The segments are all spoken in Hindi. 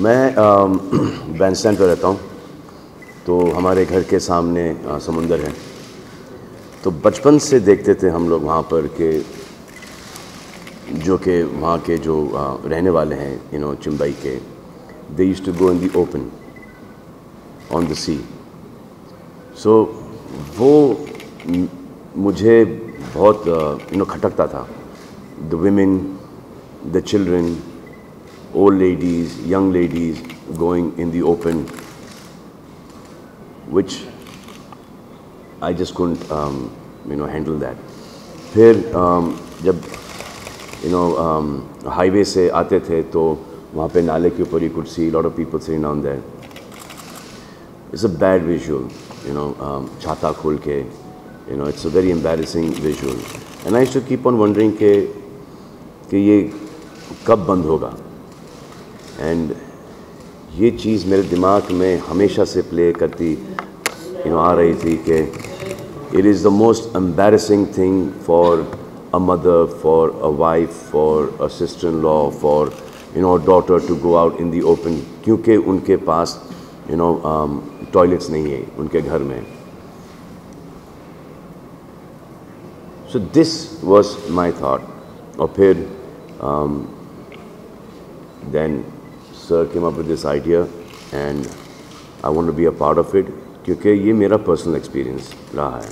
मैं बैंडस्टैंड पर रहता हूँ, तो हमारे घर के सामने समुंदर है। तो बचपन से देखते थे हम लोग वहाँ पर कि वहाँ के जो रहने वाले हैं चिम्बई के, they used to go in the open on the sea. So वो मुझे बहुत खटकता था। The women, the children, old ladies, young ladies going in the open, which I just couldn't handle that. फिर जब हाईवे से आते थे तो वहाँ पे नाले के ऊपर you could see a lot of people sitting down there. It's a bad visual, छाता खोल के, it's a very embarrassing visual. And I used to keep on wondering कि ये कब बंद होगा। एंड ये चीज़ मेरे दिमाग में हमेशा से प्ले करती आ रही थी कि it is the most embarrassing thing for a mother, for a wife, for a sister in law, for daughter to go out in the open, क्योंकि उनके पास टॉयलेट्स नहीं है उनके घर में। So this was my thought. और फिर then sir came up with this idea and I want to be a part of it क्योंकि ये मेरा personal experience रहा है।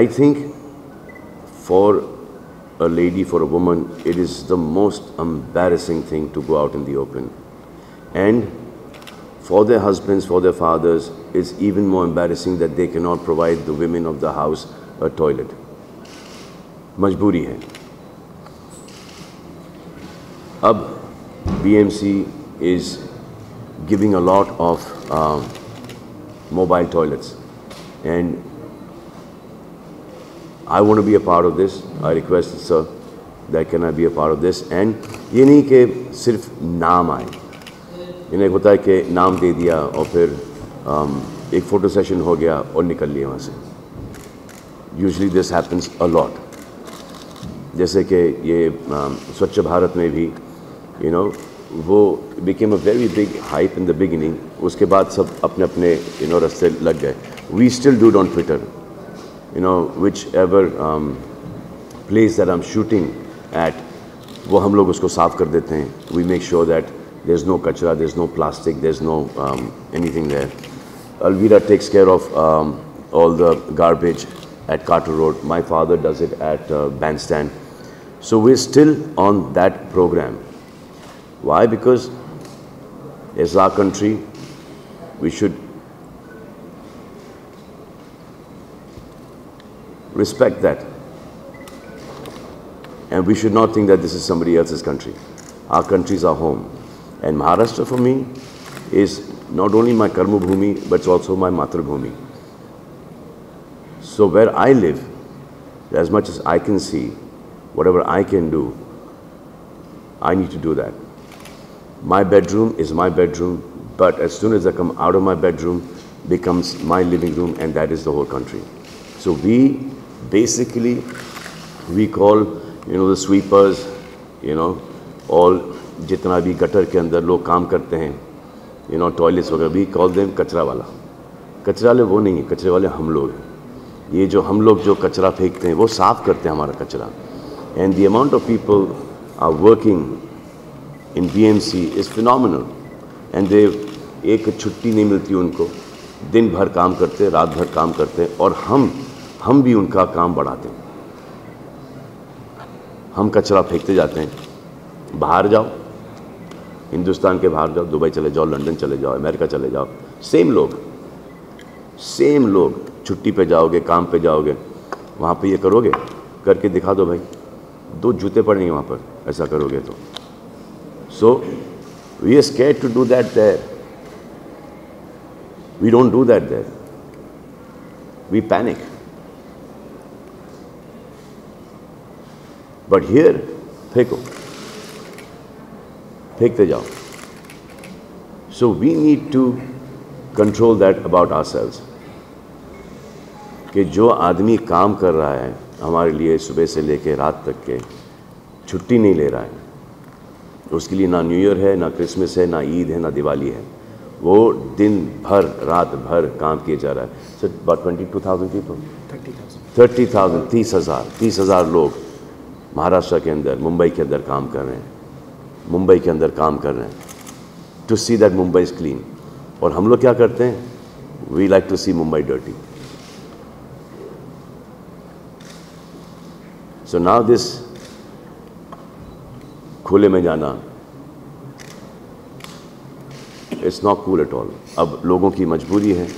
I think for a lady, for a woman, it is the most embarrassing thing to go out in the open, and for their husbands, for their fathers, it's even more embarrassing that they cannot provide the women of the house a toilet. मजबूरी है। अब BMC is giving a lot of mobile toilets, and I want to be a part of this. I request sir that can I be a part of this, and ये नहीं कि सिर्फ नाम आए। इन्हें होता है कि नाम दे दिया और फिर एक फ़ोटो सेशन हो गया और निकल लिए वहाँ से। Usually this happens a lot. जैसे कि ये स्वच्छ भारत में भी वो became a very big hype in the beginning. उसके बाद सब अपने अपने रास्ते लग गए। We still do it on Twitter, whichever place that I am shooting at, वो हम लोग उसको साफ़ कर देते हैं। We make sure that there's no kachra, there's no plastic, there's no anything there. Alvira takes care of all the garbage at Carter Road. My father does it at Bandstand. So we're still on that program. Why? Because it's our country. We should respect that. And we should not think that this is somebody else's country. Our country is our home. And Maharashtra for me is not only my Karma Bhumi, but it's also my Matra Bhumi. So where I live, as much as I can see, whatever I can do, I need to do that. My bedroom is my bedroom, but as soon as I come out of my bedroom, becomes my living room, and that is the whole country. So we basically, we call, the sweepers, all जितना भी गटर के अंदर लोग काम करते हैं, टॉयलेट्स वगैरह, भी कॉल देम कचरा वाला। कचरा वाले वो नहीं है, कचरे वाले हम लोग हैं। ये जो हम लोग जो कचरा फेंकते हैं वो साफ़ करते हैं हमारा कचरा। And the amount of people are working in BMC is phenomenal, and they एक छुट्टी नहीं मिलती उनको, दिन भर काम करते, रात भर काम करते, और हम भी उनका काम बढ़ाते हैं। हम कचरा फेंकते जाते हैं। बाहर जाओ, हिंदुस्तान के बाहर जाओ, दुबई चले जाओ, लंदन चले जाओ, अमेरिका चले जाओ, सेम लोग छुट्टी पे जाओगे, काम पे जाओगे, वहाँ पे ये करोगे, करके दिखा दो भाई, 2 जूते पड़ेंगे वहाँ पर, ऐसा करोगे तो। So we are scared to do that there. We don't do that there, we panic. But here फेंकते जाओ। So we need to control that about ourselves, कि जो आदमी काम कर रहा है हमारे लिए सुबह से लेकर रात तक के छुट्टी नहीं ले रहा है, उसके लिए ना न्यू ईयर है, ना क्रिसमस है, ना ईद है, ना दिवाली है, वो दिन भर रात भर काम किया जा रहा है। सो अबाउट 22,000 पीपल, 30,000 30,000 लोग महाराष्ट्र के अंदर, मुंबई के अंदर काम कर रहे हैं, मुंबई के अंदर काम कर रहे हैं to see that Mumbai is clean. और हम लोग क्या करते हैं? We like to see Mumbai dirty. So now this खुले में जाना, it's not cool at all. अब लोगों की मजबूरी है,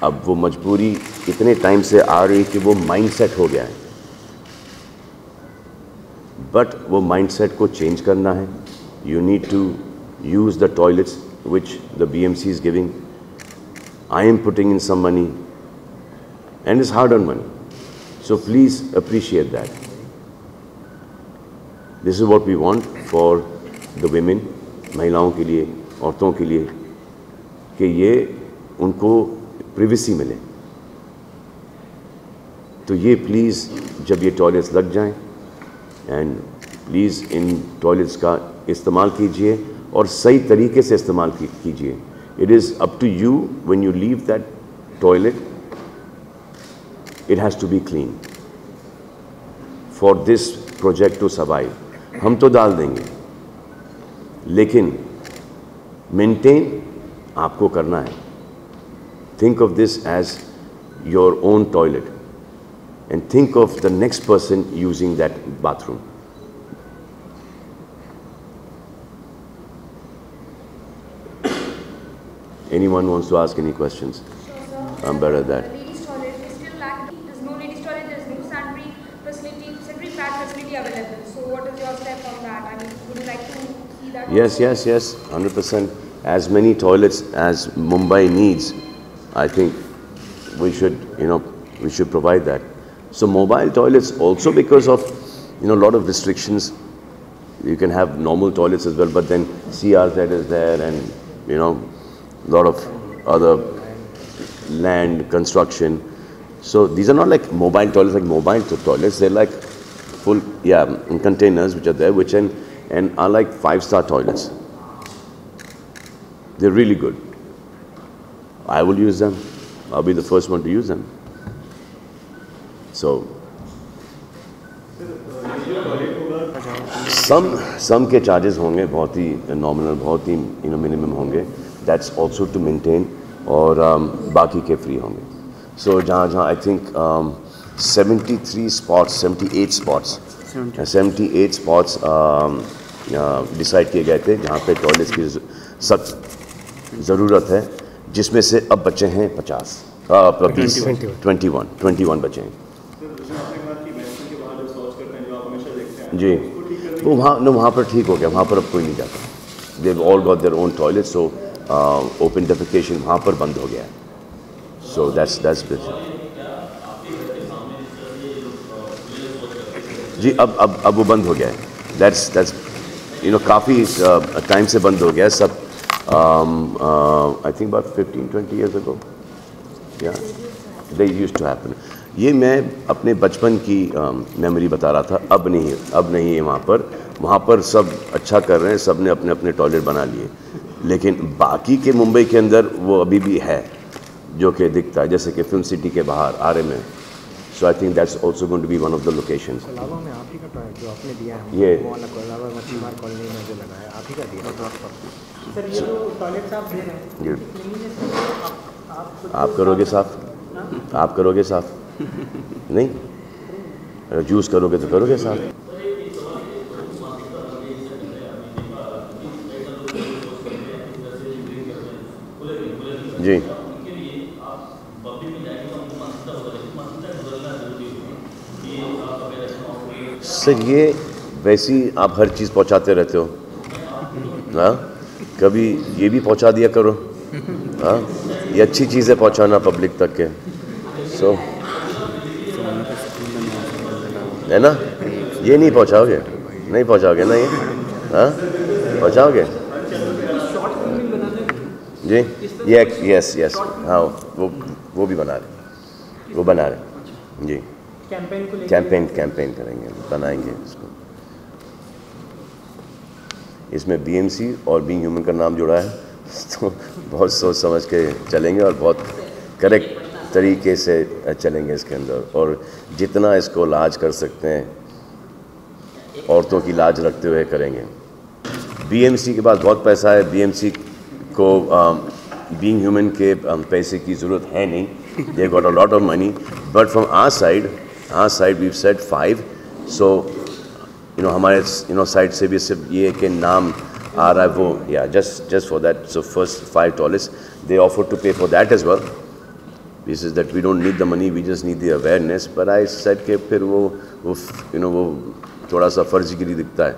अब वो मजबूरी इतने टाइम से आ रही कि वो माइंडसेट हो गया है, बट वो माइंडसेट को चेंज करना है। You need to use the toilets which the BMC is giving. I am putting in some money and it's hard earned money, so please appreciate that. This is what we want for the women, महिलाओं के लिए, औरतों के लिए, कि ये उनको privacy मिले। तो ये प्लीज़ जब ये टॉयलेट्स लग जाएं, एंड प्लीज़ इन टॉयलेट्स का इस्तेमाल कीजिए और सही तरीके से इस्तेमाल कीजिए। It is up to you when you leave that toilet, it has to be clean for this project to survive. हम तो डाल देंगे, लेकिन मेंटेन आपको करना है। Think of this as your own toilet and think of the next person using that bathroom. Anyone wants to ask any questions? Sure, sir. I'm better at that. Ladies' toilet is still lacking. There's no ladies' toilet. There's no sanitary facility, sanitary pad facility available. So, what is your step on that? I mean, would you like to see that? Yes, 100%. As many toilets as Mumbai needs, I think we should provide that. So, mobile toilets also, because of a lot of restrictions. You can have normal toilets as well, but then CRZ is there, and lot of other land construction. So these are not like mobile toilets, like mobile toilets. They're like full, in containers which are there, which and are like 5-star toilets. They're really good. I will use them. I'll be the first one to use them. So some के charges होंगे बहुत ही nominal, बहुत ही minimum होंगे. That's also to maintain, और बाकी के फ्री होंगे। So जहाँ I think 78 spots डिसाइड किए गए थे जहाँ पे टॉयलेट्स की सख्त ज़रूरत है, जिसमें से अब बचे हैं 21 बचे हैं। जी, वो वहाँ पर ठीक हो गया, वहाँ पर अब कोई नहीं जाता। They've all got their own toilets, so open defecation वहाँ पर बंद हो गया है। So that's good. जी, अब वो बंद हो गया है। दैट्स काफ़ी टाइम से बंद हो गया है सब। I think about 15-20 years ago, they used to happen. ये मैं अपने बचपन की मेमोरी बता रहा था। अब नहीं है वहाँ पर सब अच्छा कर रहे हैं, सब ने अपने अपने टॉयलेट बना लिए, लेकिन बाकी के मुंबई के अंदर वो अभी भी है जो कि दिखता है, जैसे कि फिल्म सिटी के बाहर आरे में। So I think that's also going to be one of the locations. लावा में आप ही का टॉयलेट जो आपने दिया है, ये वो वाला कोलावा मछलीमार कॉलोनी में जो लगा है, आप ही का दिया है। सर, ये जो टॉयलेट्स आप दे रहे हैं, आप करोगे साफ? आप करोगे साफ? नहीं, अगर जूस करोगे तो करोगे साफ। जी, सर ये वैसी आप हर चीज़ पहुंचाते रहते हो, हाँ, कभी ये भी पहुंचा दिया करो। हाँ, ये अच्छी चीज़ है पहुंचाना पब्लिक तक के। सो है ना, ये नहीं पहुंचाओगे ना ये? हाँ, पहुंचाओगे जी? यस, हाँ, वो भी बना रहे जी। कैंपेन को लेकर कैंपेन करेंगे, बनाएंगे इसको। इसमें बीएमसी और बीइंग ह्यूमन का नाम जुड़ा है, तो बहुत सोच समझ के चलेंगे और बहुत करेक्ट तरीके से चलेंगे इसके अंदर, और जितना इसको लाज कर सकते हैं औरतों की लाज रखते हुए करेंगे। बीएमसी के पास बहुत पैसा है, बीएमसी को बीइंग ह्यूमन के पैसे की ज़रूरत है नहीं, they got a lot of money, but from our side we said 5, so हमारे साइड से भी सिर्फ ये कि नाम आ रहा है वो, या just for that, so first 5 toilets they offer to pay for that as well. This is that we don't need the money, we just need the awareness, but I said के फिर वो थोड़ा सा फर्जीगिरी दिखता है,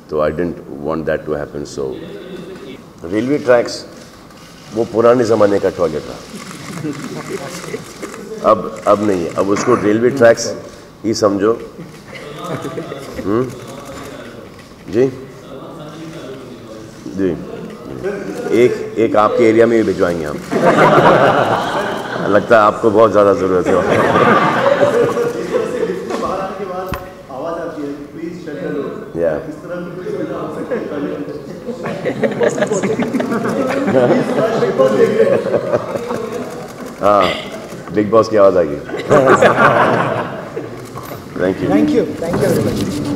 तो I didn't want that to happen. So railway tracks वो पुराने ज़माने का टॉयलेट था, अब नहीं है, अब उसको रेलवे ट्रैक्स ही समझो। जी जी, एक आपके एरिया में भी भिजवाएंगे हम। लगता है आपको बहुत ज़्यादा ज़रूरत है। या हाँ, बिग बॉस की आवाज़ आ गई। Thank you. Thank you very much.